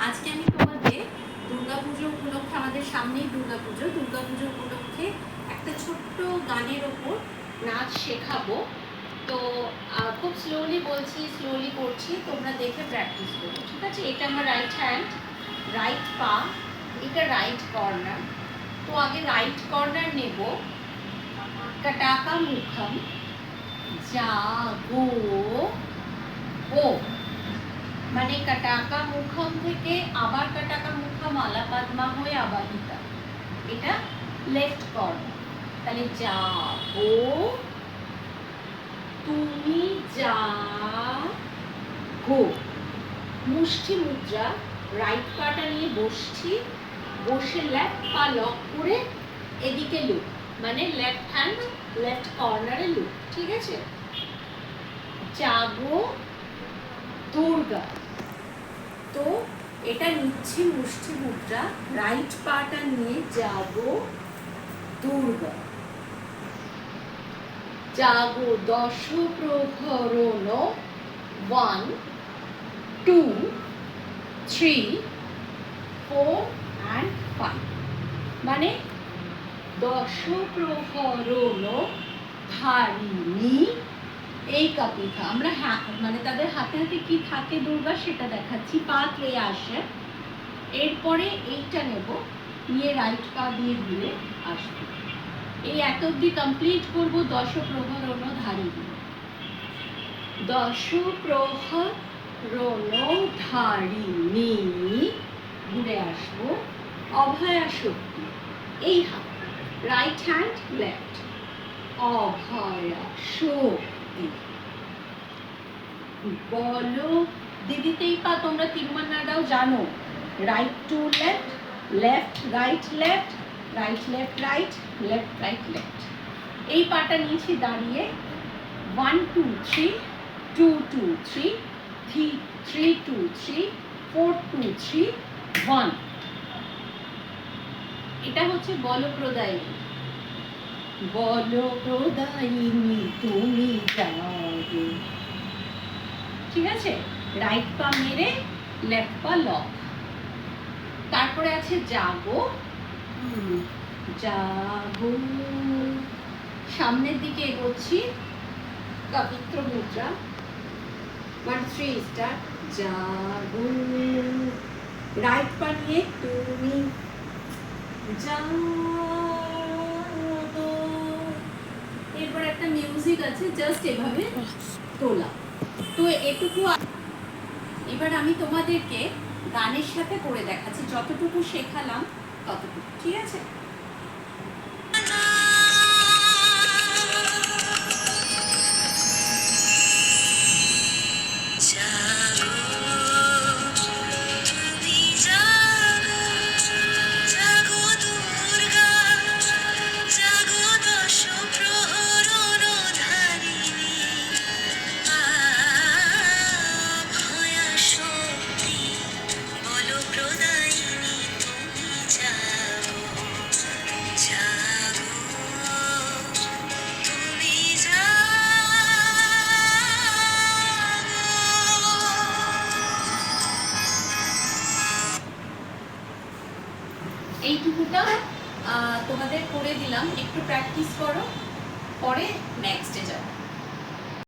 আজকে আমি তোমাদের দুর্গাপুজো উপলক্ষে, আমাদের সামনেই দুর্গাপুজো উপলক্ষে একটা ছোট্ট গানের ওপর নাচ শেখাবো। তো খুব স্লোলি বলছি, স্লোলি করছি, তোমরা দেখে প্র্যাকটিস করো, ঠিক আছে? এটা আমার রাইট হ্যান্ড, রাইট পা, এটা রাইট কর্নার। তো আগে রাইট কর্নার নেব, কটাকা মুখম জাগো ও, মানে কটাকা মুখম থেকে আবার কটাকা মুখম আলাপাদমা হয়ে আবাহিতা, এটা লেফট কর্নার। তাহলে যাবো, তুমি যাগো, মুষ্টি মুদ্রা, রাইট পাটা নিয়ে বসছি, বসে লেফট পা লক করে এদিকে লুক, মানে লেফট হ্যান্ড লেফট কর্নারে লুক, ঠিক আছে? জাগো দুর্গা। তো এটা নিচ্ছি মুষ্টি মুদ্রা, রাইট পাটা নিয়ে জাগো দুর্গা। জাগো দশ প্রহরণ, 1 2 3 4 and 5, মানে দশ প্রহরণ ধারিণী এই কাপিঠা। আমরা মানে তাদের হাতে হাতে কি থাকে দুর্গা সেটা দেখাচ্ছি। পা ত্রে আসে, এরপরে এইটা নেব, নিয়ে রাইট পা দিয়ে ঘুরে আসবো। এই এত অব্দি কমপ্লিট করবো। দশ প্রহরণ ধারিণী, দশ প্রহরণ ধারিণী, ঘুরে আসবো। অভয়া শক্তি, এই হাত, রাইট হ্যান্ড লেফট, অভয়া শক্তি। বলো দিদিতেই পা, তোমরা তিরুমান্নাটাও জানো, right to left, left right left, right left right, left right left. এই পাটা নিয়েছি দাঁড়িয়ে, 1 2 3 2 2 3 3 2 3 4 2 3 1। এটা হচ্ছে বলপ্রদায়িনী। বলপ্রদায়িনী তুমি যাবে, ঠিক আছে? রাইট পা মেরে লেফট পা লক। তারপরে আছে জাগো, জাগো, সামনের দিকে এগোচ্ছি, কবিত্র মুদ্রা, 1 3 স্টার, জাগো, রাইট পা নিয়ে তুমি জাগো। এরপর একটা মিউজিক আছে, জাস্ট এভাবে তোলা। তো এটুকু। এবার আমি তোমাদেরকে গানের সাথে করে দেখাচ্ছি, যতটুকু শেখালাম ততটুকু, ঠিক আছে? এইটুকুটা তোমাদের করে দিলাম, একটু প্র্যাকটিস করো, পরে নেক্সটে যাবো।